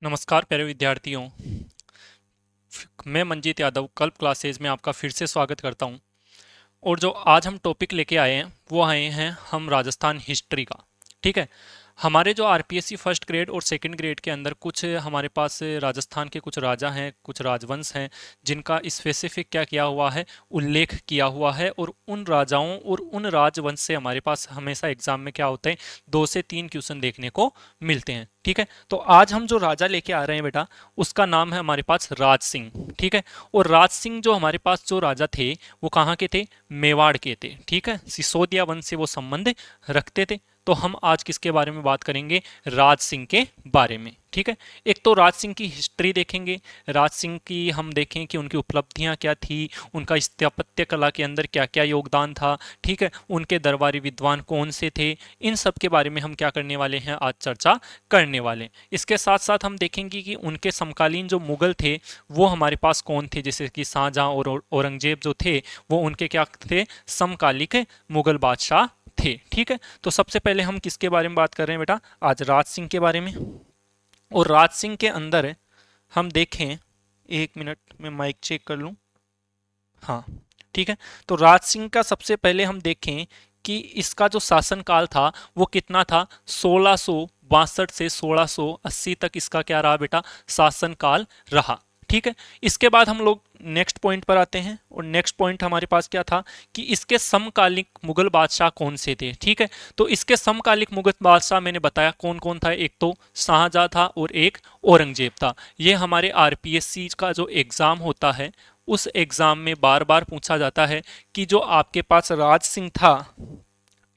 नमस्कार प्यारे विद्यार्थियों। मैं मंजीत यादव कल्प क्लासेज में आपका फिर से स्वागत करता हूं। और जो आज हम टॉपिक लेके आए हैं वो आए हैं हम राजस्थान हिस्ट्री का। ठीक है। हमारे जो आरपीएससी फर्स्ट ग्रेड और सेकंड ग्रेड के अंदर कुछ हमारे पास राजस्थान के कुछ राजा हैं, कुछ राजवंश हैं जिनका स्पेसिफिक क्या किया हुआ है, उल्लेख किया हुआ है। और उन राजाओं और उन राजवंश से हमारे पास हमेशा एग्जाम में क्या होते हैं, 2 से 3 क्वेश्चन देखने को मिलते हैं। ठीक है। तो आज हम जो राजा लेके आ रहे हैं बेटा, उसका नाम है हमारे पास राज सिंह। ठीक है। और राज सिंह जो हमारे पास जो राजा थे वो कहाँ के थे, मेवाड़ के थे। ठीक है। सिसोदिया वंश से वो संबंध रखते थे। तो हम आज किसके बारे में बात करेंगे, राज सिंह के बारे में। ठीक है। एक तो राज सिंह की हिस्ट्री देखेंगे, राज सिंह की हम देखें कि उनकी उपलब्धियां क्या थी, उनका स्थापत्य कला के अंदर क्या क्या योगदान था। ठीक है। उनके दरबारी विद्वान कौन से थे, इन सब के बारे में हम क्या करने वाले हैं, आज चर्चा करने वाले। इसके साथ साथ हम देखेंगे कि उनके समकालीन जो मुगल थे वो हमारे पास कौन थे, जैसे कि शाहजहां और औरंगजेब जो थे वो उनके क्या थे, समकालिक मुगल बादशाह थे। ठीक है। तो सबसे पहले हम किसके बारे में बात कर रहे हैं बेटा, आज राज सिंह के बारे में। और राज सिंह के अंदर हम देखें, 1 मिनट में माइक चेक कर लूं। हाँ। ठीक है। तो राज सिंह का सबसे पहले हम देखें कि इसका जो शासनकाल था वो कितना था, 1662 से 1680 तक इसका क्या रहा बेटा, शासनकाल रहा। ठीक है। इसके बाद हम लोग नेक्स्ट पॉइंट पर आते हैं। और नेक्स्ट पॉइंट हमारे पास क्या था कि इसके समकालिक मुगल बादशाह कौन से थे। ठीक है। तो इसके समकालिक मुगल बादशाह मैंने बताया कौन कौन था, एक तो शाहजहां था और एक औरंगजेब था। ये हमारे आरपीएससी का जो एग्जाम होता है उस एग्जाम में बार बार पूछा जाता है कि जो आपके पास राज सिंह था,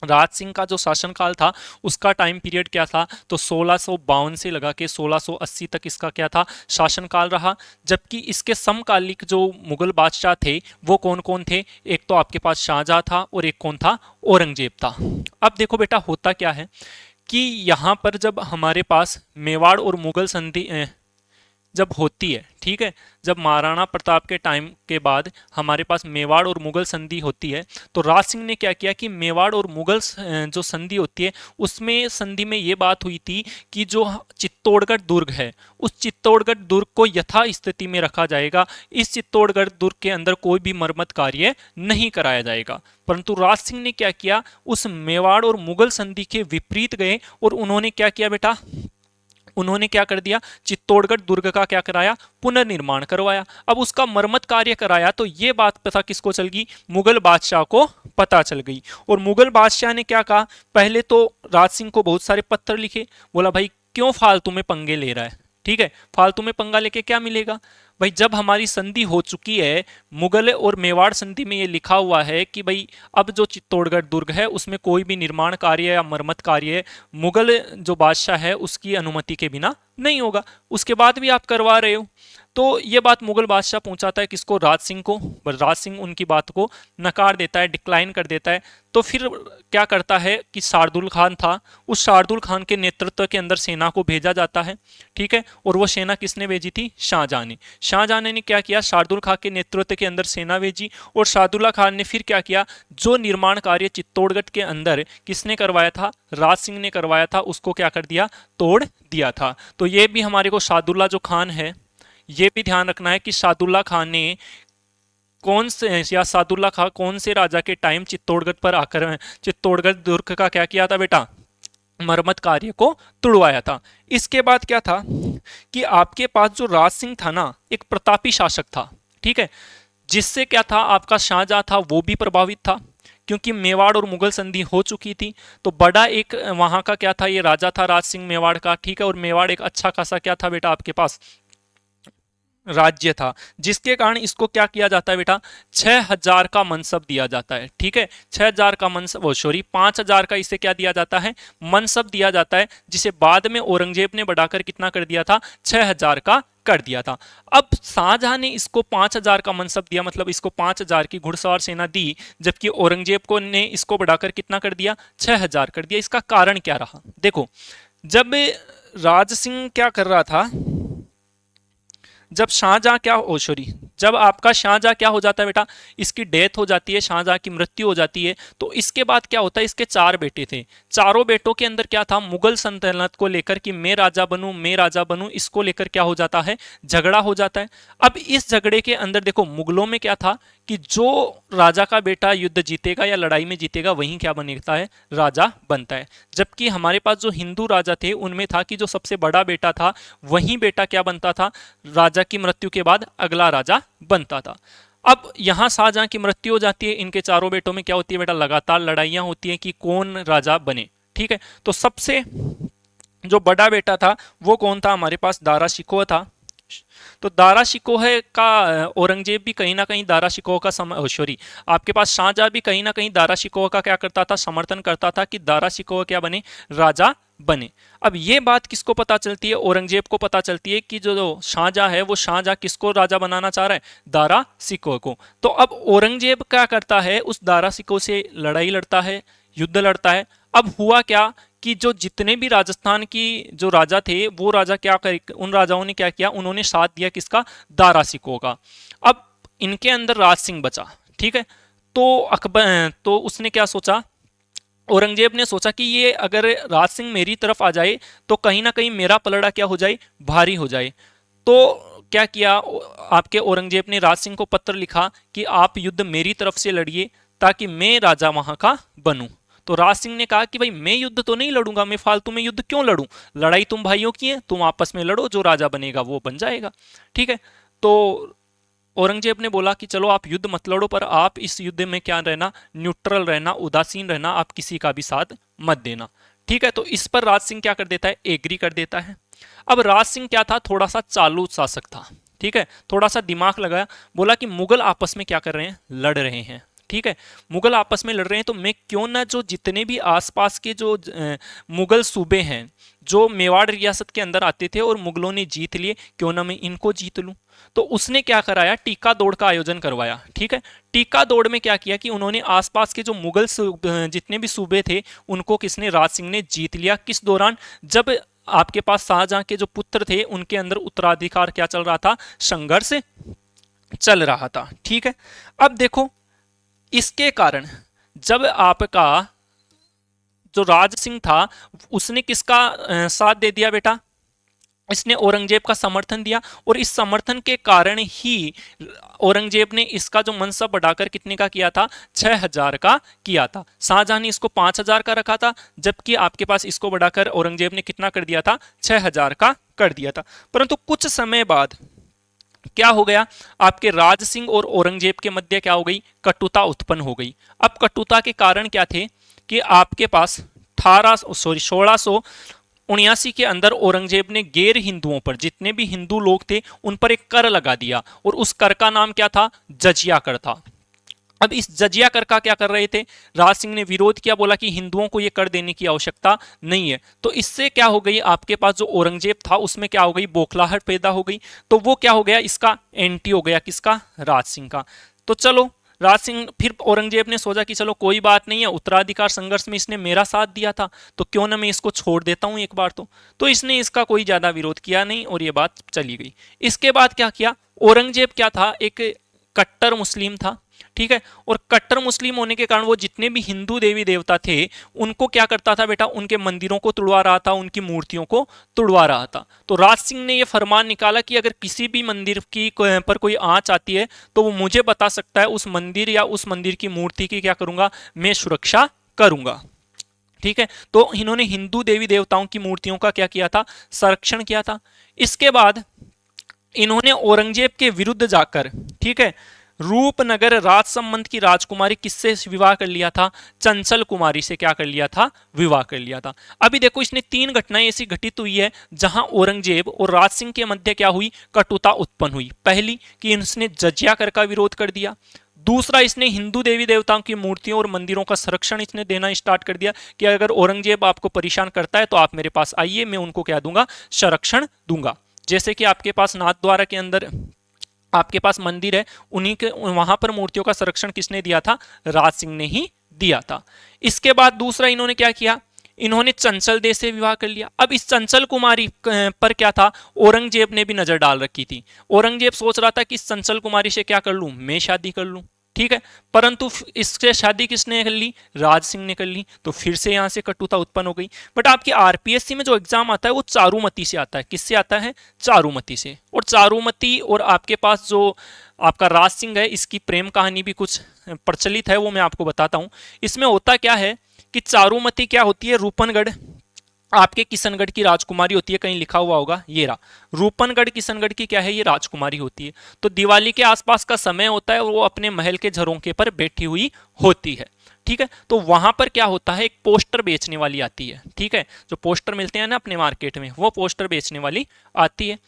राज सिंह का जो शासनकाल था उसका टाइम पीरियड क्या था, तो 1652 से लगा के 1680 तक इसका क्या था, शासनकाल रहा। जबकि इसके समकालिक जो मुगल बादशाह थे वो कौन कौन थे, एक तो आपके पास शाहजहां था और एक कौन था, औरंगजेब था। अब देखो बेटा होता क्या है कि यहाँ पर जब हमारे पास मेवाड़ और मुगल संधि जब होती है, ठीक है, जब महाराणा प्रताप के टाइम के बाद हमारे पास मेवाड़ और मुगल संधि होती है, तो राज सिंह ने क्या किया कि मेवाड़ और मुगल जो संधि होती है उसमें संधि में ये बात हुई थी कि जो चित्तौड़गढ़ दुर्ग है उस चित्तौड़गढ़ दुर्ग को यथा स्थिति में रखा जाएगा। इस चित्तौड़गढ़ दुर्ग के अंदर कोई भी मरम्मत कार्य नहीं कराया जाएगा। परंतु राज सिंह ने क्या किया, उस मेवाड़ और मुगल संधि के विपरीत गए और उन्होंने क्या किया बेटा, उन्होंने क्या कर दिया, चित्तौड़गढ़ दुर्ग का क्या कराया, पुनर्निर्माण करवाया। अब उसका मरम्मत कार्य कराया तो ये बात पता किसको चल गई, मुगल बादशाह को पता चल गई। और मुगल बादशाह ने क्या कहा, पहले तो राज सिंह को बहुत सारे पत्र लिखे, बोला भाई क्यों फालतू में पंगे ले रहा है। ठीक है। फालतू में पंगा लेके क्या मिलेगा भाई, जब हमारी संधि हो चुकी है, मुगल और मेवाड़ संधि में ये लिखा हुआ है कि भाई अब जो चित्तौड़गढ़ दुर्ग है उसमें कोई भी निर्माण कार्य या मरम्मत कार्य मुगल जो बादशाह है उसकी अनुमति के बिना नहीं होगा, उसके बाद भी आप करवा रहे हो। तो ये बात मुगल बादशाह पहुंचाता है किसको, राज सिंह को। पर राज सिंह उनकी बात को नकार देता है, डिक्लाइन कर देता है। तो फिर क्या करता है कि शार्दुल खान था, उस शार्दुल खान के नेतृत्व के अंदर सेना को भेजा जाता है। ठीक है। और वो सेना किसने भेजी थी, शाहजहां ने। शाहजहां ने क्या किया, शार्दुल खान के नेतृत्व के अंदर सेना भेजी और शार्दुल्ला खान ने फिर क्या किया, जो निर्माण कार्य चित्तौड़गढ़ के अंदर किसने करवाया था, राज सिंह ने करवाया था, उसको क्या कर दिया, तोड़ दिया था। तो ये भी हमारे को शार्दुल्ला जो खान है ये भी ध्यान रखना है कि शार्दुल्ला खान ने कौन से या सादुल्ला खां कौन से राजा के टाइम चित्तौड़गढ़ पर आकर चित्तौड़गढ़ दुर्ग का क्या किया था बेटा, मरम्मत कार्य को तुड़वाया था। इसके बाद क्या था कि आपके पास जो राज सिंह था ना, एक प्रतापी शासक था। ठीक है। जिससे क्या था, आपका शाहजहां था वो भी प्रभावित था क्योंकि मेवाड़ और मुगल संधि हो चुकी थी। तो बड़ा एक वहां का क्या था, ये राजा था राज सिंह मेवाड़ का। ठीक है। और मेवाड़ एक अच्छा खासा क्या था बेटा, आपके पास राज्य था, जिसके कारण इसको क्या किया जाता है बेटा, 6000 का मनसब दिया जाता है। ठीक है। 6000 का मनसब, वो सॉरी 5000 का इसे क्या दिया जाता है, मनसब दिया जाता है, जिसे बाद में औरंगजेब ने बढ़ाकर कितना कर दिया था, 6000 का कर दिया था। अब शाहजहां ने इसको 5000 का मनसब दिया, मतलब इसको 5000 की घुड़सवार सेना दी, जबकि औरंगजेब को ने इसको बढ़ाकर कितना कर दिया, 6000 कर दिया। इसका कारण क्या रहा, देखो जब राज सिंह क्या कर रहा था, जब शाहजहां क्या, ओ सॉरी जब आपका शाहजहां क्या हो जाता है बेटा, इसकी डेथ हो जाती है, शाहजहां की मृत्यु हो जाती है, तो इसके बाद क्या होता है, इसके 4 बेटे थे, चारों बेटों के अंदर क्या था, मुगल सल्तनत को लेकर कि मैं राजा बनूं, मैं राजा बनूं, इसको लेकर क्या हो जाता है, झगड़ा हो जाता है। अब इस झगड़े के अंदर देखो मुगलों में क्या था कि जो राजा का बेटा युद्ध जीतेगा या लड़ाई में जीतेगा वही क्या बनता है, राजा बनता है। जबकि हमारे पास जो हिंदू राजा थे उनमें था कि जो सबसे बड़ा बेटा था वही बेटा क्या बनता था, राजा की मृत्यु के बाद अगला राजा बनता था। अब यहां शाहजहां की मृत्यु हो जाती है, इनके चारों बेटों में क्या होती है बेटा, लगातार लड़ाइयां होती हैं कि कौन राजा बने। ठीक है, तो सबसे जो बड़ा बेटा था वो कौन था, हमारे पास दारा शिकोह था। तो दारा शिकोह का औरंगजेब भी कहीं ना कहीं दारा शिकोह का सॉरी, आपके पास शाहजहां भी कहीं ना कहीं दारा शिकोह का क्या करता था, समर्थन करता था कि दारा शिकोह क्या बने, राजा बने। अब ये बात किसको पता चलती है, औरंगजेब को पता चलती है कि जो शाहजहां है वो शाहजहां किसको राजा बनाना चाह रहा है, दारा शिकोह को। तो अब औरंगजेब क्या करता है, उस दारा शिकोह से लड़ाई लड़ता है, युद्ध लड़ता है। अब हुआ क्या कि जो जितने भी राजस्थान की जो राजा थे वो राजा क्या कर, उन राजाओं ने क्या किया, उन्होंने साथ दिया किसका, दारा शिकोह का। अब इनके अंदर राज सिंह बचा। ठीक है, तो अकबर तो उसने क्या सोचा, औरंगजेब ने सोचा कि ये अगर राज सिंह मेरी तरफ आ जाए तो कहीं ना कहीं मेरा पलड़ा क्या हो जाए, भारी हो जाए। तो क्या किया आपके औरंगजेब ने, राज सिंह को पत्र लिखा कि आप युद्ध मेरी तरफ से लड़िए ताकि मैं राजा वहां का बनूं। तो राज सिंह ने कहा कि भाई मैं युद्ध तो नहीं लड़ूंगा, मैं फालतू में युद्ध क्यों लड़ूं, लड़ाई तुम भाइयों की है, तुम आपस में लड़ो, जो राजा बनेगा वो बन जाएगा। ठीक है, तो औरंगजेब ने बोला कि चलो आप युद्ध मत लड़ो, पर आप इस युद्ध में क्या रहना, न्यूट्रल रहना, उदासीन रहना, आप किसी का भी साथ मत देना। ठीक है, तो इस पर राज सिंह क्या कर देता है, एग्री कर देता है। अब राज सिंह क्या था, थोड़ा सा चालू शासक था। ठीक है, थोड़ा सा दिमाग लगाया, बोला कि मुगल आपस में क्या कर रहे हैं, लड़ रहे हैं। ठीक है, मुगल आपस में लड़ रहे हैं तो मैं क्यों ना जो जितने भी आसपास के जो मुगल सूबे हैं जो मेवाड़ रियासत के अंदर आते थे और मुगलों ने जीत लिए, क्यों ना मैं इनको जीत लूं। तो उसने क्या कराया, टीका दौड़ का आयोजन करवाया। ठीक है, टीका दौड़ में क्या किया कि उन्होंने आसपास के जो मुगल जितने भी सूबे थे उनको किसने, राज सिंह ने जीत लिया। किस दौरान, जब आपके पास शाहजहां के जो पुत्र थे उनके अंदर उत्तराधिकार क्या चल रहा था, संघर्ष चल रहा था। ठीक है, अब देखो इसके कारण जब आपका जो राज सिंह था उसने किसका साथ दे दिया बेटा, इसने औरंगजेब का समर्थन दिया, और इस समर्थन के कारण ही औरंगजेब ने इसका जो मनसब बढ़ाकर कितने का किया था, 6000 का किया था। शाहजहां ने इसको 5000 का रखा था, जबकि आपके पास इसको बढ़ाकर औरंगजेब ने कितना कर दिया था, 6000 का कर दिया था। परंतु कुछ समय बाद क्या हो गया, आपके राज सिंह और औरंगजेब के मध्य क्या हो गई, कटुता उत्पन्न हो गई। अब कटुता के कारण क्या थे कि आपके पास 1679 के अंदर औरंगजेब ने गैर हिंदुओं पर, जितने भी हिंदू लोग थे उन पर एक कर लगा दिया, और उस कर का नाम क्या था, जजिया कर था। अब इस जजिया कर का क्या कर रहे थे, राज सिंह ने विरोध किया, बोला कि हिंदुओं को यह कर देने की आवश्यकता नहीं है। तो इससे क्या हो गई, आपके पास जो औरंगजेब था उसमें क्या हो गई, बौखलाहट पैदा हो गई। तो वो क्या हो गया, इसका एंटी हो गया, किसका, राज सिंह का। तो चलो राज सिंह, फिर औरंगजेब ने सोचा कि चलो कोई बात नहीं है, उत्तराधिकार संघर्ष में इसने मेरा साथ दिया था तो क्यों ना मैं इसको छोड़ देता हूं एक बार। तो इसने इसका कोई ज्यादा विरोध किया नहीं और ये बात चली गई। इसके बाद क्या किया, औरंगजेब क्या था, एक कट्टर मुस्लिम था। ठीक है, और कट्टर मुस्लिम होने के कारण वो जितने भी हिंदू देवी देवता थे उनको क्या करता था बेटा, उनके मंदिरों को तुड़वा रहा था, उनकी मूर्तियों को तुड़वा रहा था। तो राज सिंह ने यह फरमान निकाला कि अगर किसी भी मंदिर की पर कोई आंच आती है तो वो मुझे बता सकता है, उस मंदिर या उस मंदिर की मूर्ति की क्या करूंगा, मैं सुरक्षा करूंगा। ठीक है, तो इन्होंने हिंदू देवी देवताओं की मूर्तियों का क्या किया था, संरक्षण किया था। इसके बाद इन्होंने औरंगजेब के विरुद्ध जाकर, ठीक है, रूपनगर राजसमंद की राजकुमारी किससे विवाह कर लिया था, चंचल कुमारी से क्या कर लिया था, विवाह कर लिया था। अभी देखो इसने 3 घटनाएं ऐसी घटित हुई है जहां औरंगजेब और राज सिंह के मध्य क्या हुई, कटुता उत्पन्न हुई। पहली कि इसने जजिया कर का विरोध कर दिया। दूसरा, इसने हिंदू देवी देवताओं की मूर्तियों और मंदिरों का संरक्षण इसने देना स्टार्ट कर दिया कि अगर औरंगजेब आपको परेशान करता है तो आप मेरे पास आइए, मैं उनको क्या दूंगा, संरक्षण दूंगा। जैसे कि आपके पास नाथद्वारा के अंदर आपके पास मंदिर है, उन्हीं के वहां पर मूर्तियों का संरक्षण किसने दिया था, राज सिंह ने ही दिया था। इसके बाद दूसरा इन्होंने क्या किया, इन्होंने चंचल दे से विवाह कर लिया। अब इस चंचल कुमारी पर क्या था, औरंगजेब ने भी नजर डाल रखी थी। औरंगजेब सोच रहा था कि इस चंचल कुमारी से क्या कर लूं, मैं शादी कर लूं, ठीक है। परंतु इससे शादी किसने कर ली, राज सिंह ने कर ली। तो फिर से यहां से कटुता उत्पन्न हो गई। बट आपकी आरपीएससी में जो एग्जाम आता है वो चारुमती से आता है। किससे आता है, चारुमती से। और चारुमती और आपके पास जो आपका राज सिंह है, इसकी प्रेम कहानी भी कुछ प्रचलित है, वो मैं आपको बताता हूं। इसमें होता क्या है कि चारुमती क्या होती है, रूपनगढ़ आपके किशनगढ़ की राजकुमारी होती है। कहीं लिखा हुआ होगा, ये रहा, रूपनगढ़ किशनगढ़ की क्या है, ये राजकुमारी होती है। तो दिवाली के आसपास का समय होता है और वो अपने महल के झरोखे पर बैठी हुई होती है, ठीक है। तो वहां पर क्या होता है, एक पोस्टर बेचने वाली आती है, ठीक है। जो पोस्टर मिलते हैं ना अपने मार्केट में, वो पोस्टर बेचने वाली आती है।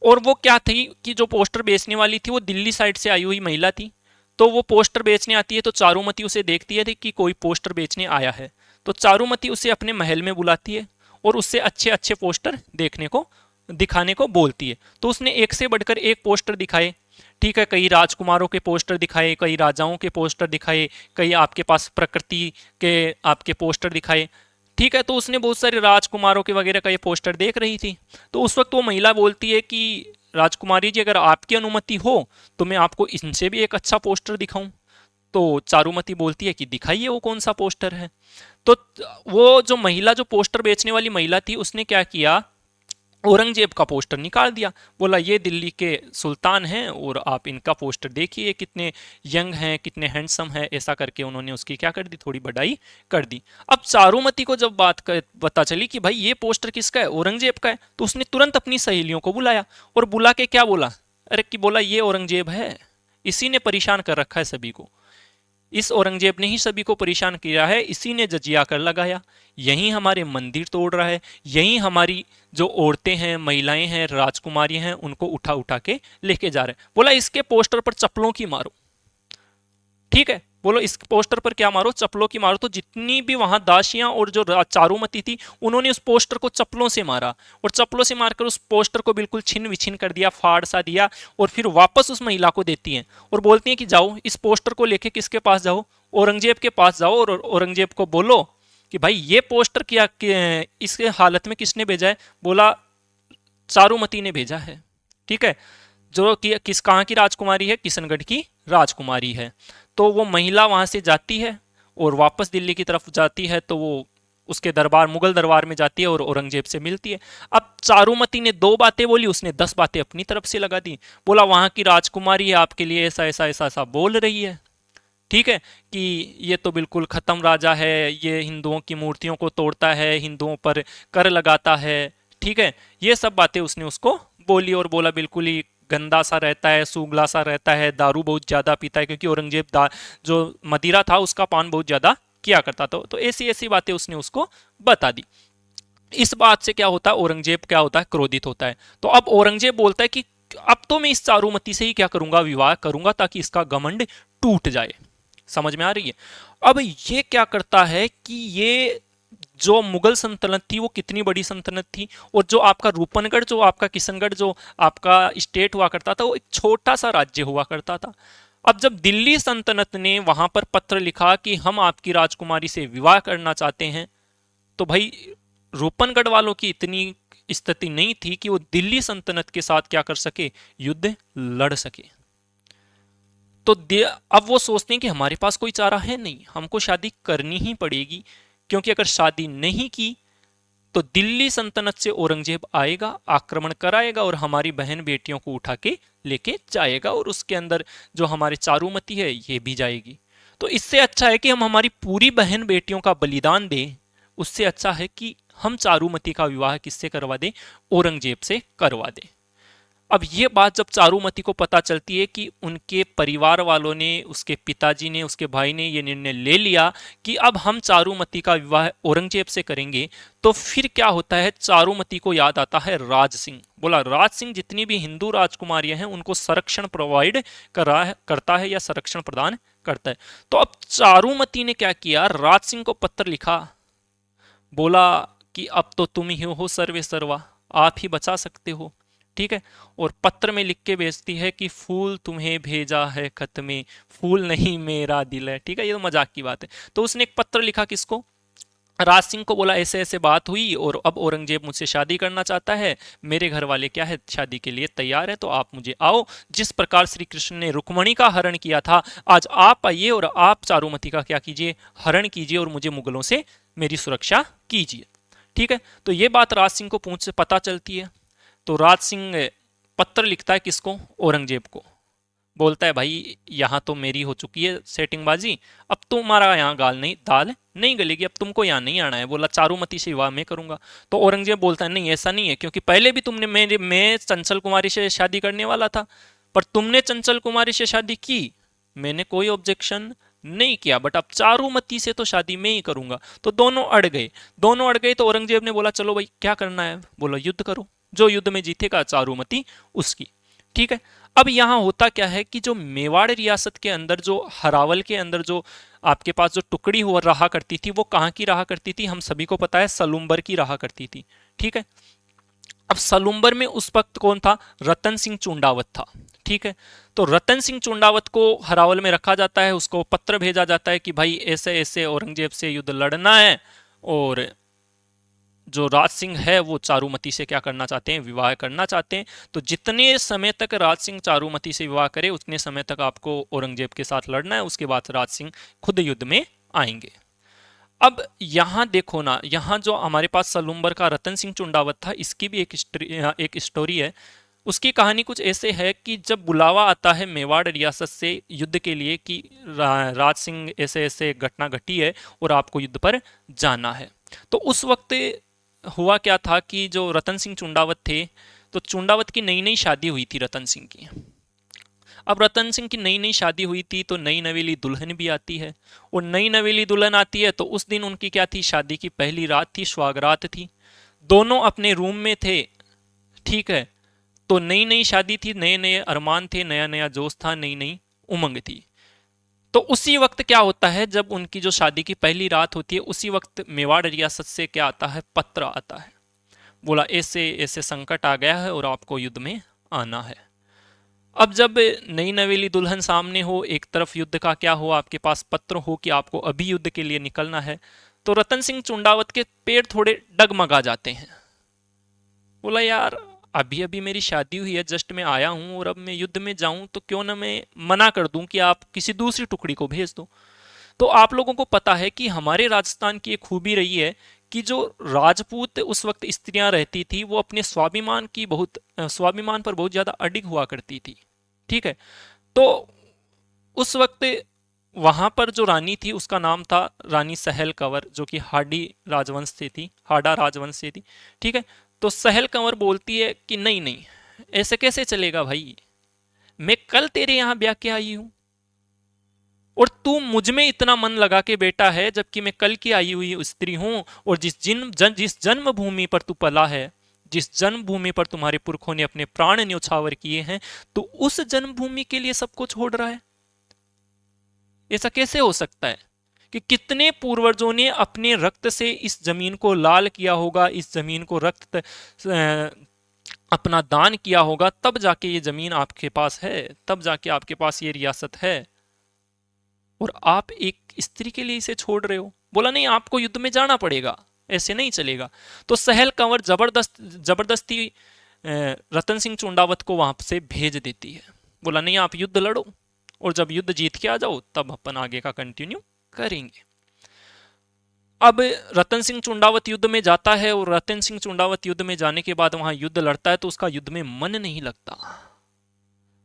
और वो क्या थी कि जो पोस्टर बेचने वाली थी वो दिल्ली साइड से आई हुई महिला थी। तो वो पोस्टर बेचने आती है, तो चारुमती उसे देखती है कि कोई पोस्टर बेचने आया है। तो चारुमती उसे अपने महल में बुलाती है और उससे अच्छे अच्छे पोस्टर दिखाने को बोलती है। तो उसने एक से बढ़कर एक पोस्टर दिखाए, ठीक है। कई राजकुमारों के पोस्टर दिखाए, कई राजाओं के पोस्टर दिखाए, कई आपके पास प्रकृति के आपके पोस्टर दिखाए, ठीक है। तो उसने बहुत सारे राजकुमारों के वगैरह का ये पोस्टर देख रही थी। तो उस वक्त वो महिला बोलती है कि राजकुमारी जी, अगर आपकी अनुमति हो तो मैं आपको इनसे भी एक अच्छा पोस्टर दिखाऊं। तो चारुमती बोलती है कि दिखाइए वो कौन सा पोस्टर है। तो वो जो महिला, जो पोस्टर बेचने वाली महिला थी, उसने क्या किया, औरंगजेब का पोस्टर निकाल दिया। बोला ये दिल्ली के सुल्तान हैं और आप इनका पोस्टर देखिए, कितने यंग हैं, कितने हैंडसम हैं। ऐसा करके उन्होंने उसकी क्या कर दी, थोड़ी बढ़ाई कर दी। अब चारुमती को जब पता चली कि भाई ये पोस्टर किसका है, औरंगजेब का है, तो उसने तुरंत अपनी सहेलियों को बुलाया और बुला के क्या बोला, अरे कि बोला ये औरंगजेब है, इसी ने परेशान कर रखा है सभी को। इस औरंगजेब ने ही सभी को परेशान किया है, इसी ने जजिया कर लगाया, यही हमारे मंदिर तोड़ रहा है, यही हमारी जो औरतें हैं, महिलाएं हैं, राजकुमारी हैं, उनको उठा उठा के लेके जा रहे हैं। बोला इसके पोस्टर पर चप्पलों की मारो, ठीक है। बोलो इस पोस्टर पर क्या मारो, चप्पलों की मारो। तो जितनी भी वहां दासियां और जो चारुमती थी, उन्होंने उस पोस्टर को चप्पलों से मारा और चप्पलों से मारकर उस पोस्टर को बिल्कुल छिन विछिन कर दिया, फाड़ सा दिया। और फिर वापस उस महिला को देती हैं और बोलती हैं कि जाओ इस पोस्टर को लेके किसके पास जाओ, औरंगजेब के पास जाओ और औरंगजेब को बोलो कि भाई ये पोस्टर क्या इस हालत में किसने भेजा है। बोला चारुमती ने भेजा है, ठीक है। जो कि किस कहाँ की राजकुमारी है, किशनगढ़ की राजकुमारी है। तो वो महिला वहां से जाती है और वापस दिल्ली की तरफ जाती है। तो वो उसके दरबार, मुगल दरबार में जाती है और औरंगजेब से मिलती है। अब चारुमती ने 2 बातें बोली, उसने 10 बातें अपनी तरफ से लगा दी। बोला वहां की राजकुमारी आपके लिए ऐसा ऐसा ऐसा ऐसा बोल रही है, ठीक है, कि ये तो बिल्कुल खत्म राजा है, ये हिंदुओं की मूर्तियों को तोड़ता है, हिंदुओं पर कर लगाता है, ठीक है। ये सब बातें उसने उसको बोली और बोला बिल्कुल ही गंदा सा रहता है, सूगला सा रहता है, दारू बहुत ज्यादा पीता है, क्योंकि औरंगजेब जो मदिरा था उसका पान बहुत ज्यादा किया करता था। तो ऐसी ऐसी बातें उसने उसको बता दी। इस बात से क्या होता है, औरंगजेब क्या होता है, क्रोधित होता है। तो अब औरंगजेब बोलता है कि अब तो मैं इस चारुमती से ही क्या करूंगा, विवाह करूंगा, ताकि इसका घमंड टूट जाए। समझ में आ रही है। अब ये क्या करता है कि ये जो मुगल सल्तनत थी वो कितनी बड़ी सल्तनत थी, और जो आपका रूपनगढ़, जो आपका किशनगढ़, जो आपका स्टेट हुआ करता था, वो एक छोटा सा राज्य हुआ करता था। अब जब दिल्ली सल्तनत ने वहां पर पत्र लिखा कि हम आपकी राजकुमारी से विवाह करना चाहते हैं, तो भाई रूपनगढ़ वालों की इतनी स्थिति नहीं थी कि वो दिल्ली सल्तनत के साथ क्या कर सके, युद्ध लड़ सके। तो अब वो सोचते हैं कि हमारे पास कोई चारा है नहीं, हमको शादी करनी ही पड़ेगी, क्योंकि अगर शादी नहीं की तो दिल्ली सल्तनत से औरंगजेब आएगा, आक्रमण कराएगा और हमारी बहन बेटियों को उठा के लेके जाएगा, और उसके अंदर जो हमारे चारुमती है ये भी जाएगी। तो इससे अच्छा है कि हम हमारी पूरी बहन बेटियों का बलिदान दें, उससे अच्छा है कि हम चारुमती का विवाह किससे करवा दें, औरंगजेब से करवा दें। अब ये बात जब चारुमती को पता चलती है कि उनके परिवार वालों ने, उसके पिताजी ने, उसके भाई ने ये निर्णय ले लिया कि अब हम चारुमती का विवाह औरंगजेब से करेंगे, तो फिर क्या होता है, चारुमती को याद आता है राज सिंह। बोला राज सिंह जितनी भी हिंदू राजकुमारियां हैं उनको संरक्षण प्रोवाइड करता है या संरक्षण प्रदान करता है। तो अब चारुमती ने क्या किया, राज सिंह को पत्र लिखा, बोला कि अब तो तुम ही हो सर्वे सर्वा, आप ही बचा सकते हो, ठीक है। और पत्र में लिख के भेजती है कि फूल तुम्हें भेजा है खत में, फूल नहीं मेरा दिल है, ठीक है। ये तो मजाक की बात है। तो उसने एक पत्र लिखा किसको, राज सिंह को बोला ऐसे ऐसे बात हुई और अब औरंगजेब मुझसे शादी करना चाहता है, मेरे घर वाले क्या है शादी के लिए तैयार है, तो आप मुझे आओ। जिस प्रकार श्री कृष्ण ने रुक्मणी का हरण किया था, आज आप आइए और आप चारुमती का क्या कीजिए, हरण कीजिए और मुझे मुगलों से मेरी सुरक्षा कीजिए। ठीक है, तो ये बात राज सिंह को पूछ से पता चलती है। तो राज सिंह पत्र लिखता है किसको, औरंगजेब को। बोलता है भाई यहाँ तो मेरी हो चुकी है सेटिंगबाजी, अब तुम्हारा यहाँ दाल नहीं गलेगी, अब तुमको यहाँ नहीं आना है। बोला चारुमती से विवाह मैं करूंगा। तो औरंगजेब बोलता है नहीं ऐसा नहीं है, क्योंकि पहले भी तुमने मैं चंचल कुमारी से शादी करने वाला था, पर तुमने चंचल कुमारी से शादी की, मैंने कोई ऑब्जेक्शन नहीं किया, बट अब चारुमती से तो शादी मैं ही करूंगा। तो दोनों अड़ गए तो औरंगजेब ने बोला चलो भाई क्या करना है, बोला युद्ध करो, जो युद्ध में जीतेगा चारुमती उसकी। ठीक है, अब यहां होता क्या है कि जो मेवाड़ रियासत के अंदर, जो हरावल के अंदर जो आपके पास जो टुकड़ी हो रहा करती थी, वो कहाँ की रहा करती थी, हम सभी को पता है सलुम्बर की रहा करती थी। ठीक है, अब सलुम्बर में उस वक्त कौन था, रतन सिंह चुंडावत था। ठीक है, तो रतन सिंह चुंडावत को हरावल में रखा जाता है, उसको पत्र भेजा जाता है कि भाई ऐसे ऐसे औरंगजेब से युद्ध लड़ना है, और जो राज सिंह है वो चारुमती से क्या करना चाहते हैं, विवाह करना चाहते हैं। तो जितने समय तक राज सिंह चारुमती से विवाह करे उतने समय तक आपको औरंगजेब के साथ लड़ना है, उसके बाद राज सिंह खुद युद्ध में आएंगे। अब यहां देखो ना, यहां जो हमारे पास सलुम्बर का रतन सिंह चुंडावत था, इसकी भी एक स्टोरी है। उसकी कहानी कुछ ऐसे है कि जब बुलावा आता है मेवाड़ रियासत से युद्ध के लिए कि राज सिंह ऐसे ऐसे घटना घटी है और आपको युद्ध पर जाना है, तो उस वक्त हुआ क्या था कि जो रतन सिंह चुंडावत थे, तो चुंडावत की नई नई शादी हुई थी रतन सिंह की। अब रतन सिंह की नई नई शादी हुई थी तो नई नवेली दुल्हन भी आती है, और नई नवेली दुल्हन आती है तो उस दिन उनकी क्या थी, शादी की पहली रात थी, सुहागरात थी। दोनों अपने रूम में थे। ठीक है, तो नई नई शादी थी, नए नए अरमान थे, नया नया जोश था, नई नई उमंग थी। तो उसी वक्त क्या होता है, जब उनकी जो शादी की पहली रात होती है, उसी वक्त मेवाड़ रियासत से क्या आता है, पत्र आता है। बोला ऐसे ऐसे संकट आ गया है और आपको युद्ध में आना है। अब जब नई नवेली दुल्हन सामने हो, एक तरफ युद्ध का क्या हो, आपके पास पत्र हो कि आपको अभी युद्ध के लिए निकलना है, तो रतन सिंह चुंडावत के पैर थोड़े डगमगा जाते हैं। बोला यार अभी अभी मेरी शादी हुई है, जस्ट मैं आया हूं, और अब मैं युद्ध में जाऊं तो क्यों ना मैं मना कर दूं कि आप किसी दूसरी टुकड़ी को भेज दो। तो आप लोगों को पता है कि हमारे राजस्थान की एक खूबी रही है कि जो राजपूत उस वक्त स्त्रियां रहती थी, वो अपने स्वाभिमान पर बहुत ज्यादा अडिग हुआ करती थी। ठीक है, तो उस वक्त वहां पर जो रानी थी उसका नाम था रानी सहल कंवर, जो कि हाडा राजवंश से थी। ठीक है, तो सहल कंवर बोलती है कि नहीं नहीं, ऐसे कैसे चलेगा भाई, मैं कल तेरे यहां ब्याह के आई हूं, और तू मुझ में इतना मन लगा के बैठा है, जबकि मैं कल की आई हुई स्त्री हूं, और जिस जन्मभूमि पर तू पला है, जिस जन्मभूमि पर तुम्हारे पुरखों ने अपने प्राण न्योछावर किए हैं, तो उस जन्मभूमि के लिए सब कुछ छोड़ रहा है। ऐसा कैसे हो सकता है कि कितने पूर्वजों ने अपने रक्त से इस जमीन को लाल किया होगा, इस जमीन को अपना दान किया होगा, तब जाके ये जमीन आपके पास है, तब जाके आपके पास ये रियासत है, और आप एक स्त्री के लिए इसे छोड़ रहे हो। बोला नहीं, आपको युद्ध में जाना पड़ेगा, ऐसे नहीं चलेगा। तो सहल कंवर जबरदस्ती रतन सिंह चुंडावत को वहां से भेज देती है। बोला नहीं, आप युद्ध लड़ो, और जब युद्ध जीत के आ जाओ तब अपन आगे का कंटिन्यू करेंगे। अब रतन सिंह चुंडावत युद्ध में जाता है, और रतन सिंह चुंडावत युद्ध में जाने के बाद वहां युद्ध लड़ता है, तो उसका युद्ध में मन नहीं लगता।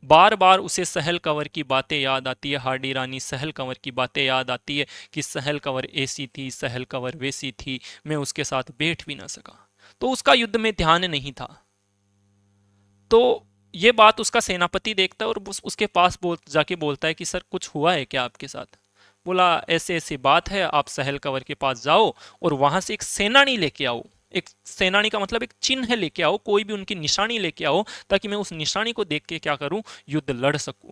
बार बार उसे सहल कंवर की बातें याद आती है, हाडी रानी सहल कंवर की बातें याद आती है कि सहल कंवर ऐसी थी, सहल कंवर वैसी थी, मैं उसके साथ बैठ भी ना सका। तो उसका युद्ध में ध्यान नहीं था। तो ये बात उसका सेनापति देखता है और उसके पास जाके बोलता है कि सर कुछ हुआ है क्या आपके साथ। बोला ऐसे ऐसी बात है, आप सहल कंवर के पास जाओ और वहां से एक सेनानी लेके आओ। एक सेनानी का मतलब एक चिन्ह लेके आओ, कोई भी उनकी निशानी लेके आओ, ताकि मैं उस निशानी को देख के क्या करूं, युद्ध लड़ सकूं।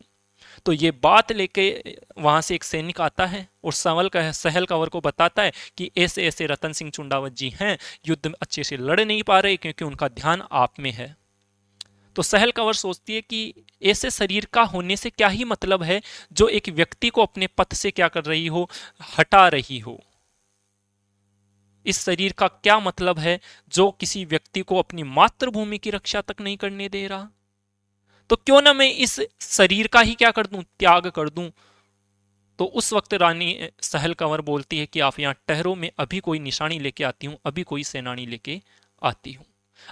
तो ये बात लेके वहां से एक सैनिक आता है और सहल कंवर को बताता है कि ऐसे ऐसे रतन सिंह चुंडावत जी हैं, युद्ध अच्छे से लड़ नहीं पा रहे क्योंकि उनका ध्यान आप में है। तो सहल कंवर सोचती है कि ऐसे शरीर का होने से क्या ही मतलब है, जो एक व्यक्ति को अपने पथ से क्या कर रही हो, हटा रही हो। इस शरीर का क्या मतलब है जो किसी व्यक्ति को अपनी मातृभूमि की रक्षा तक नहीं करने दे रहा? तो क्यों ना मैं इस शरीर का ही क्या कर दूं, त्याग कर दूं। तो उस वक्त रानी सहल कंवर बोलती है कि आप यहाँ ठहरो, मैं अभी कोई निशानी लेके आती हूँ, अभी कोई सेनानी लेके आती हूँ।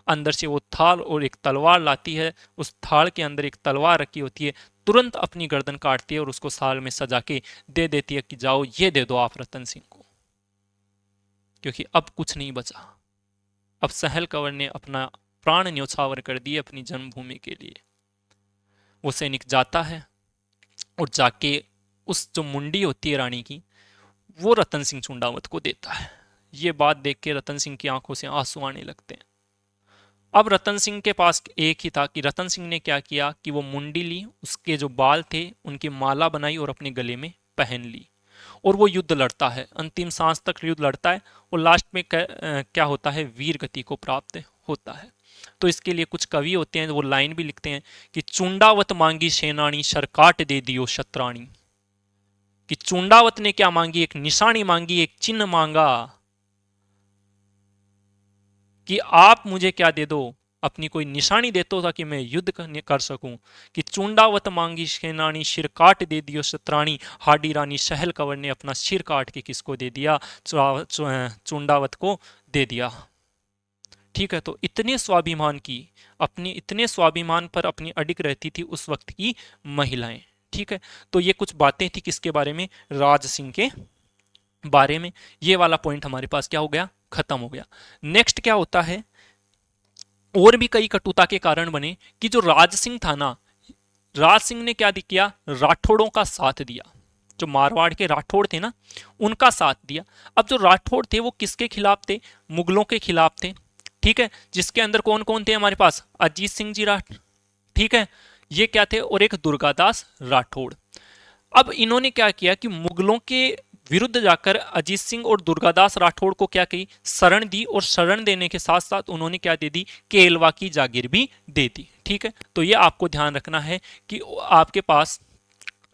अंदर से वो थाल और एक तलवार लाती है, उस थाल के अंदर एक तलवार रखी होती है, तुरंत अपनी गर्दन काटती है और उसको साल में सजा के दे देती है कि जाओ ये दे दो आप रतन सिंह को, क्योंकि अब कुछ नहीं बचा। अब सहल कंवर ने अपना प्राण न्योछावर कर दिए अपनी जन्मभूमि के लिए। वो सैनिक जाता है और जाके उस जो मुंडी होती है रानी की, वो रतन सिंह चुंडावत को देता है। ये बात देख के रतन सिंह की आंखों से आंसू आने लगते हैं। अब रतन सिंह के पास एक ही था कि रतन सिंह ने क्या किया कि वो मुंडी ली, उसके जो बाल थे उनकी माला बनाई और अपने गले में पहन ली, और वो युद्ध लड़ता है, अंतिम सांस तक युद्ध लड़ता है, और लास्ट में क्या होता है, वीर गति को प्राप्त होता है। तो इसके लिए कुछ कवि होते हैं वो लाइन भी लिखते हैं कि चुंडावत मांगी सेनानी शरकाट दे दियो शत्राणी। कि चुंडावत ने क्या मांगी, एक निशानी मांगी, एक चिन्ह मांगा कि आप मुझे क्या दे दो, अपनी कोई निशानी दे दो ताकि मैं युद्ध कर सकूं। कि चुंडावत मांगी सेनानी सिर काट दे दियो शत्राणी। हाडी रानी सहल कंवर ने अपना सिर काट के किसको दे दिया, चुंडावत को दे दिया। ठीक है, तो इतने स्वाभिमान की, अपनी इतने स्वाभिमान पर अपनी अडिग रहती थी उस वक्त की महिलाएं। ठीक है, तो ये कुछ बातें थी किसके बारे में, राज सिंह के बारे में। ये वाला पॉइंट हमारे पास क्या हो गया, खत्म हो गया। नेक्स्ट क्या होता है, और भी कई कटुता के कारण बने कि जो राज सिंह था ना, राज सिंह ने क्या किया, राठौड़ों का साथ दिया। जो मारवाड़ के राठौड़ थे ना, उनका साथ दिया। अब जो राठौड़ थे वो किसके खिलाफ थे, मुगलों के खिलाफ थे। ठीक है, जिसके अंदर कौन कौन थे हमारे पास, अजीत सिंह जी राठ, ठीक है, ये क्या थे, और एक दुर्गादास राठौड़। अब इन्होंने क्या किया कि मुगलों के विरुद्ध जाकर अजीत सिंह और दुर्गादास राठौड़ को क्या की, शरण दी, और शरण देने के साथ साथ उन्होंने क्या दे दी, केलवा की जागीर भी दे दी। ठीक है, तो ये आपको ध्यान रखना है कि आपके पास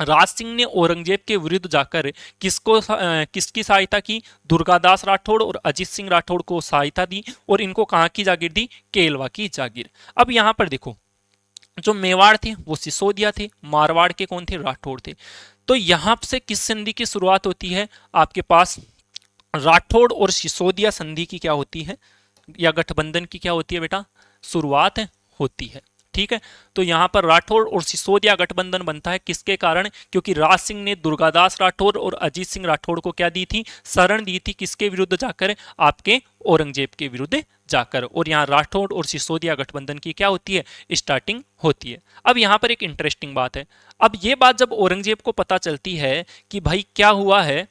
राज सिंह ने औरंगजेब के विरुद्ध जाकर किसकी सहायता की, दुर्गादास राठौड़ और अजीत सिंह राठौड़ को सहायता दी, और इनको कहां की जागीर दी, केलवा की जागीर। अब यहां पर देखो, जो मेवाड़ थे वो सिसोदिया थे, मारवाड़ के कौन थे, राठौड़ थे। तो यहां से किस संधि की शुरुआत होती है, आपके पास राठौड़ और सिसोदिया संधि की क्या होती है, या गठबंधन की क्या होती है बेटा, शुरुआत होती है। ठीक है, तो यहां पर राठौड़ और सिसोदिया गठबंधन बनता है किसके कारण, क्योंकि राज सिंह ने दुर्गादास राठौड़ और अजीत सिंह राठौड़ को क्या दी थी, शरण दी थी, किसके विरुद्ध जाकर, आपके औरंगजेब के विरुद्ध जाकर। और यहाँ राठौड़ और सिसोदिया गठबंधन की क्या होती है, स्टार्टिंग होती है। अब यहाँ पर एक इंटरेस्टिंग बात है, अब ये बात जब औरंगजेब को पता चलती है कि भाई क्या हुआ है,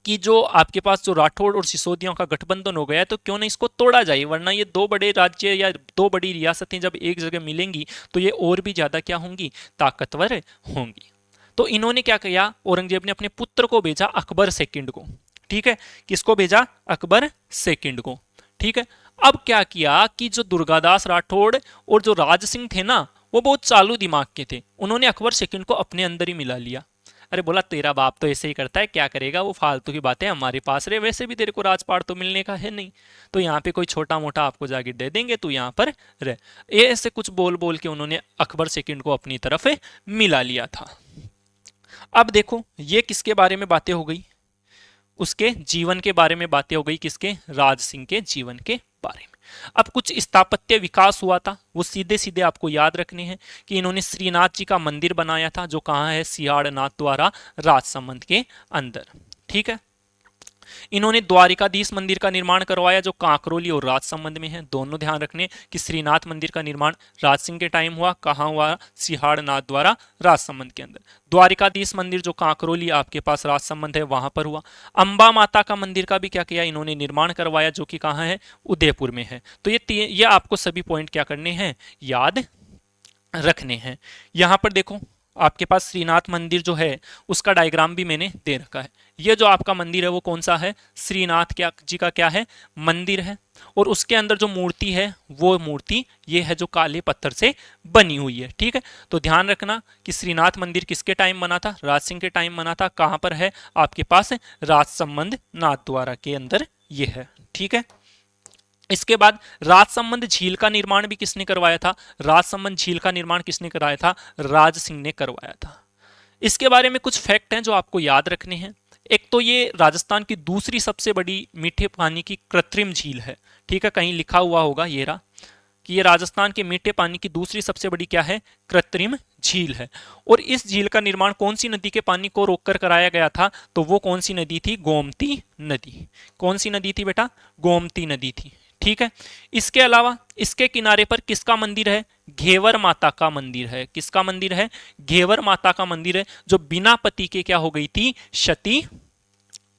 कि जो आपके पास जो राठौड़ और सिसोदियों का गठबंधन हो गया है, तो क्यों ना इसको तोड़ा जाए, वरना ये दो बड़े राज्य या दो बड़ी रियासतें जब एक जगह मिलेंगी तो ये और भी ज्यादा क्या होंगी, ताकतवर होंगी। तो इन्होंने क्या किया, औरंगजेब ने अपने पुत्र को भेजा, अकबर सेकंड को। ठीक है, किसको भेजा, अकबर सेकंड को। ठीक है, अब क्या किया कि जो दुर्गादास राठौड़ और जो राज सिंह थे ना, वो बहुत चालू दिमाग के थे, उन्होंने अकबर सेकंड को अपने अंदर ही मिला लिया। अरे बोला तेरा बाप तो ऐसे ही करता है, क्या करेगा वो, फालतू की बातें हमारे पास रहे, वैसे भी तेरे को राजपाट तो मिलने का है नहीं, तो यहाँ पे कोई छोटा मोटा आपको जागीर दे देंगे, तू यहाँ पर रह। ये ऐसे कुछ बोल बोल के उन्होंने अकबर सेकंड को अपनी तरफ मिला लिया था। अब देखो ये किसके बारे में बातें हो गई, उसके जीवन के बारे में बातें हो गई, किसके, राज सिंह के जीवन के बारे में। अब कुछ स्थापत्य विकास हुआ था, वो सीधे सीधे आपको याद रखने हैं कि इन्होंने श्रीनाथ जी का मंदिर बनाया था, जो कहाँ है, सियाड़नाथ द्वारा राजसमंद के अंदर। ठीक है, इन्होंने द्वारिकाधीश मंदिर का निर्माण करवाया, जो कांकरोली और राजसमंद में है। दोनों ध्यान रखने कि श्रीनाथ मंदिर का निर्माण राज सिंह के टाइम हुआ, कहाँ हुआ, सिहाड़नाथ द्वारा राजसमंद के अंदर। द्वारिकाधीश मंदिर जो कांकरोली आपके पास राजसमंद है वहां पर हुआ। अंबा माता का मंदिर का भी क्या किया, इन्होंने निर्माण करवाया, जो कि कहाँ है, उदयपुर में है। तो ये आपको सभी पॉइंट क्या करने हैं, याद रखने हैं। यहां पर देखो आपके पास श्रीनाथ मंदिर जो है उसका डायग्राम भी मैंने दे रखा है। ये जो आपका मंदिर है वो कौन सा है, श्रीनाथ क्या जी का क्या है, मंदिर है। और उसके अंदर जो मूर्ति है वो मूर्ति ये है जो काले पत्थर से बनी हुई है। ठीक है, तो ध्यान रखना कि श्रीनाथ मंदिर किसके टाइम बना था, राज सिंह के टाइम बना था। कहां पर है, आपके पास राजसमंद नाथ द्वारा के अंदर ये है। ठीक है, इसके बाद राजसमंद झील का निर्माण भी किसने करवाया था? राजसमंद झील का निर्माण किसने कराया था? राज सिंह ने करवाया था। इसके बारे में कुछ फैक्ट हैं जो आपको याद रखने हैं। एक तो ये राजस्थान की दूसरी सबसे बड़ी मीठे पानी की कृत्रिम झील है। ठीक है, कहीं लिखा हुआ होगा ये रहा कि ये राजस्थान के मीठे पानी की दूसरी सबसे बड़ी क्या है? कृत्रिम झील है। और इस झील का निर्माण कौन सी नदी के पानी को रोककर कराया गया था? तो वो कौन सी नदी थी? गोमती नदी। कौन सी नदी थी बेटा? गोमती नदी थी। ठीक है, इसके अलावा इसके किनारे पर किसका मंदिर है? घेवर माता का मंदिर है। किसका मंदिर है? घेवर माता का मंदिर है, जो बिना पति के क्या हो गई थी? सती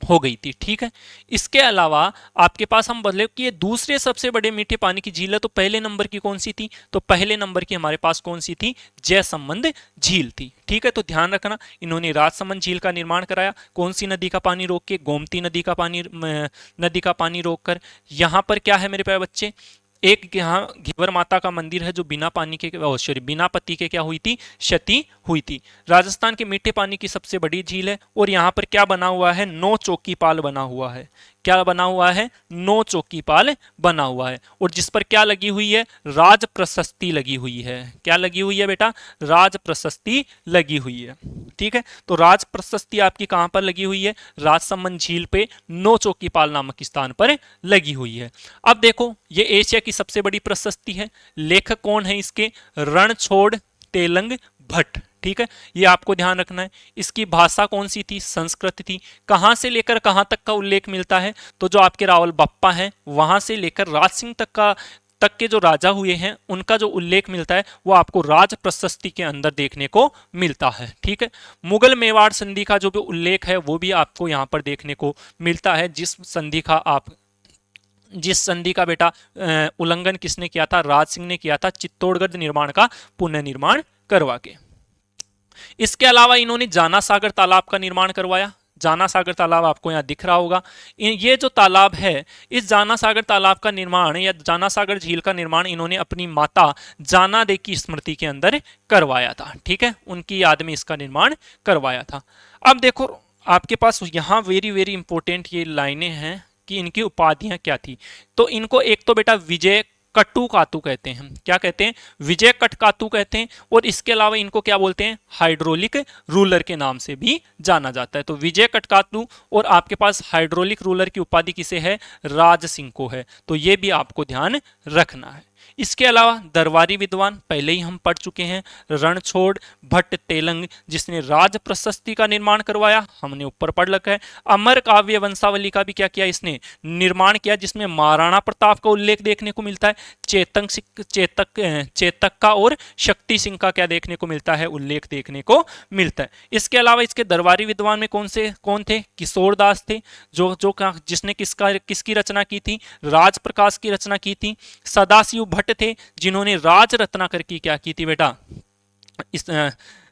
हो गई थी। ठीक है, इसके अलावा आपके पास हम बदले कि ये दूसरे सबसे बड़े मीठे पानी की झील है, तो पहले नंबर की कौन सी थी? तो पहले नंबर की हमारे पास कौन सी थी? जयसंबंध झील थी। ठीक है, तो ध्यान रखना, इन्होंने राजसमंद झील का निर्माण कराया। कौन सी नदी का पानी रोक के? गोमती नदी का पानी रोककर। यहां पर क्या है मेरे प्यारे बच्चे? एक यहाँ घेवर माता का मंदिर है जो बिना पानी के सॉरी बिना पति के क्या हुई थी? क्षति हुई थी। राजस्थान के मीठे पानी की सबसे बड़ी झील है। और यहाँ पर क्या बना हुआ है? 9 चौकी पाल बना हुआ है। क्या बना हुआ है? 9 चौकी पाल बना हुआ है। और जिस पर क्या लगी हुई है? राज प्रशस्ति लगी हुई है। क्या लगी हुई है बेटा? राज प्रशस्ति लगी हुई है। ठीक है, तो राज प्रशस्ति आपकी कहां पर लगी हुई है? राजसमंद झील पे 9 चौकी पाल नामक स्थान पर लगी हुई है। अब देखो, ये एशिया की सबसे बड़ी प्रशस्ति है। लेखक कौन है इसके? रणछोड़ तेलंग भट्ट। ठीक है, ये आपको ध्यान रखना है। इसकी भाषा कौन सी थी? संस्कृत थी। कहां से लेकर कहां तक का उल्लेख मिलता है? तो जो आपके रावल बप्पा हैं वहां से लेकर राज सिंह तक के जो राजा हुए हैं उनका जो उल्लेख मिलता है वो आपको राज प्रशस्ति के अंदर देखने को मिलता है। ठीक है, मुगल मेवाड़ संधि का जो भी उल्लेख है वो भी आपको यहाँ पर देखने को मिलता है। जिस संधि का बेटा उल्लंघन किसने किया था? राज सिंह ने किया था, चित्तौड़गढ़ निर्माण का पुनर्निर्माण करवा के। इसके अलावा इन्होंने जाना सागर तालाब का निर्माण करवाया। जाना सागर तालाब आपको यहाँ दिख रहा होगा। ये जो तालाब है, इस जाना सागर तालाब का निर्माण या जाना सागर झील का निर्माण इन्होंने अपनी माता जाना दे की स्मृति के अंदर करवाया था। ठीक है, उनकी याद में इसका निर्माण करवाया था। अब देखो, आपके पास यहाँ वेरी वेरी इंपॉर्टेंट ये लाइनें हैं कि इनकी उपाधियां क्या थी। तो इनको एक तो बेटा विजय कटुकातु कहते हैं। क्या कहते हैं? विजय कटकातु कहते हैं। और इसके अलावा इनको क्या बोलते हैं? हाइड्रोलिक रूलर के नाम से भी जाना जाता है। तो विजय कटकातु और आपके पास हाइड्रोलिक रूलर की उपाधि किसे है? राज सिंह को है। तो ये भी आपको ध्यान रखना है। इसके अलावा दरबारी विद्वान पहले ही हम पढ़ चुके हैं, रणछोड़ भट्ट तेलंग, जिसने राज प्रशस्ति का निर्माण करवाया, हमने ऊपर पढ़ रखा है। अमर काव्य वंशावली का भी क्या किया? इसने निर्माण किया, जिसमें महाराणा प्रताप का उल्लेख देखने को मिलता है। चेतक का और शक्ति सिंह का क्या देखने को मिलता है? उल्लेख देखने को मिलता है। इसके अलावा इसके दरबारी विद्वान में कौन थे? किशोर दास थे, जिसने किसकी रचना की थी? राज प्रकाश की रचना की थी। सदाशिव भट्ट थे, जिन्होंने राज रत्नाकर की क्या की थी बेटा? इस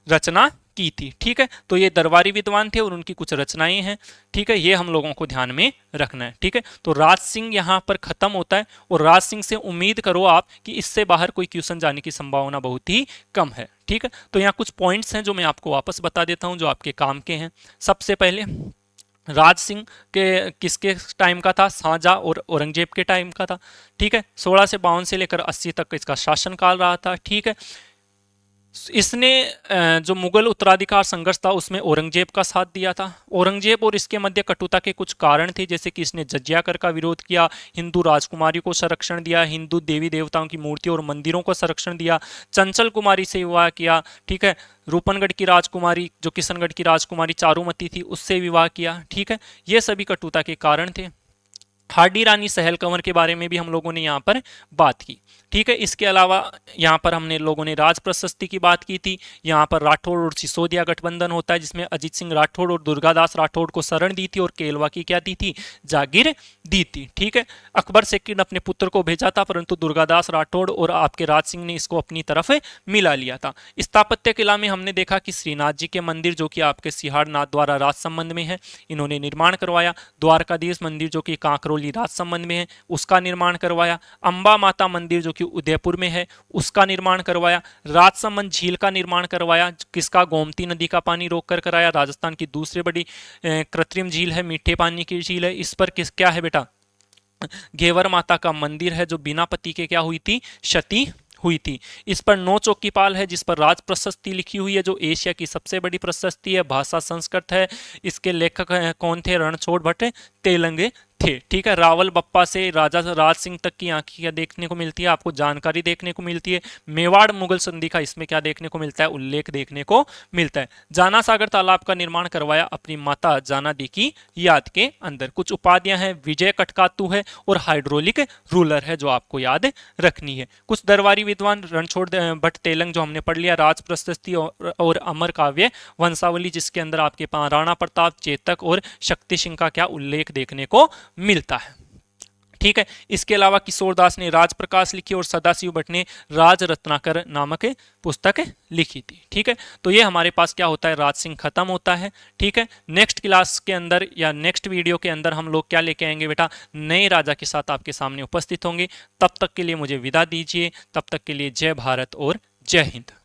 रचना की थी। ठीक है, तो ये दरबारी विद्वान थे और उनकी कुछ रचनाएं हैं। ठीक है, ये हम लोगों को ध्यान में रखना है। ठीक है, तो राज सिंह यहां पर खत्म होता है और राज सिंह से उम्मीद करो आप कि इससे बाहर कोई क्वेश्चन जाने की संभावना बहुत ही कम है। ठीक है, तो यहाँ कुछ पॉइंट्स हैं जो मैं आपको वापस बता देता हूं, जो आपके काम के हैं। सबसे पहले, राज सिंह के किसके टाइम का था? शाहजहां और औरंगजेब के टाइम का था। ठीक है, 1652 से लेकर 80 तक इसका शासनकाल रहा था। ठीक है, इसने जो मुगल उत्तराधिकार संघर्ष था उसमें औरंगजेब का साथ दिया था। औरंगजेब और इसके मध्य कटुता के कुछ कारण थे, जैसे कि इसने जजिया कर का विरोध किया, हिंदू राजकुमारी को संरक्षण दिया, हिंदू देवी देवताओं की मूर्तियों और मंदिरों को संरक्षण दिया, चंचल कुमारी से विवाह किया। ठीक है, रूपनगढ़ की राजकुमारी, जो किशनगढ़ की राजकुमारी चारुमती थी, उससे विवाह किया। ठीक है, ये सभी कटुता के कारण थे। हाडी रानी सहल कंवर के बारे में भी हम लोगों ने यहाँ पर बात की। ठीक है, इसके अलावा यहाँ पर हमने लोगों ने राज प्रशस्ति की बात की थी। यहाँ पर राठौड़ और सिसोदिया गठबंधन होता है, जिसमें अजीत सिंह राठौड़ और दुर्गादास राठौड़ को शरण दी थी और केलवा की क्या दी थी? जागीर दी थी। ठीक है, अकबर सेकंड अपने पुत्र को भेजा था, परंतु दुर्गादास राठौड़ और आपके राज सिंह ने इसको अपनी तरफ मिला लिया था। स्थापत्य कला में हमने देखा कि श्रीनाथ जी के मंदिर, जो कि आपके सिहारनाथ द्वारा राज संबंध में है, इन्होंने निर्माण करवाया। द्वारकाधीश मंदिर, जो कि कांकरोली राज संबंध में है, उसका निर्माण करवाया। अंबा माता मंदिर, जो कि उदयपुर में है, उसका निर्माण करवाया। राजसमंद झील का निर्माण करवाया, किसका? गोमती नदी का पानी रोककर कराया। राजस्थान की दूसरी बड़ी कृत्रिम झील है, मीठे पानी की झील है। इस पर क्या है बेटा? घेवर माता का मंदिर है जो बिना पति के क्या हुई थी, क्षति हुई थी। इस पर 9 चौकीपाल है जिस पर राज प्रशस्ति लिखी हुई है जो एशिया की सबसे बड़ी प्रशस्ति है। भाषा संस्कृत है। इसके लेखक कौन थे, रणछोड़ भट्ट तेलंगे थे। ठीक है, रावल बप्पा से राजा राज सिंह तक की आंखें देखने को मिलती है, आपको जानकारी देखने को मिलती है। मेवाड़ मुगल संधि का इसमें क्या देखने को मिलता है, उल्लेख देखने को मिलता है। जाना सागर तालाब का निर्माण करवाया अपनी माता जाना दी की याद के अंदर। कुछ उपाधियां हैं, विजय कटकातु है और हाइड्रोलिक रूलर है जो आपको याद रखनी है। कुछ दरबारी विद्वान, रणछोड़ भट्ट तेलंग जो हमने पढ़ लिया, राज प्रशस्ति और अमर काव्य वंशावली जिसके अंदर आपके पास राणा प्रताप, चेतक और शक्ति सिंह का क्या उल्लेख देखने को मिलता है। ठीक है, इसके अलावा किशोरदास ने राज प्रकाश लिखी और सदाशिव भट्ट ने राज रत्नाकर नामक पुस्तक लिखी थी। ठीक है, तो ये हमारे पास क्या होता है, राज सिंह खत्म होता है। ठीक है, नेक्स्ट क्लास के अंदर या नेक्स्ट वीडियो के अंदर हम लोग क्या लेके आएंगे बेटा, नए राजा के साथ आपके सामने उपस्थित होंगे। तब तक के लिए मुझे विदा दीजिए, तब तक के लिए जय भारत और जय हिंद।